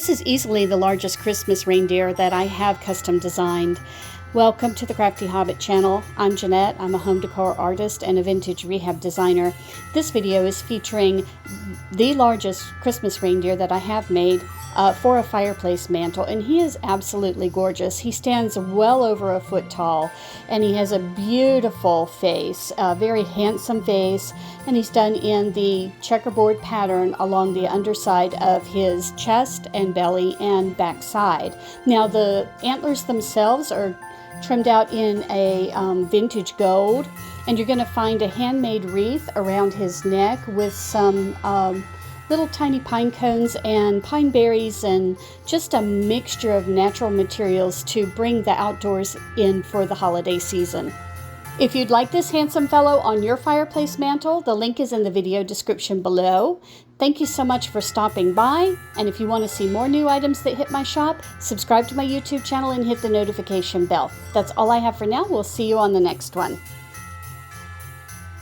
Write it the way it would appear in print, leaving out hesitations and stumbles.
This is easily the largest Christmas reindeer that I have custom designed. Welcome to the Crafty Hobbit channel. I'm Jeanette. I'm a home decor artist and a vintage rehab designer. This video is featuring the largest Christmas reindeer that I have made for a fireplace mantle, and he is absolutely gorgeous. He stands well over a foot tall, and he has a beautiful face, a very handsome face, and he's done in the checkerboard pattern along the underside of his chest and belly and back side. Now the antlers themselves are trimmed out in a vintage gold, and you're going to find a handmade wreath around his neck with some little tiny pine cones and pine berries and just a mixture of natural materials to bring the outdoors in for the holiday season. If you'd like this handsome fellow on your fireplace mantle, the link is in the video description below. Thank you so much for stopping by, and if you want to see more new items that hit my shop, subscribe to my YouTube channel and hit the notification bell. That's all I have for now. We'll see you on the next one.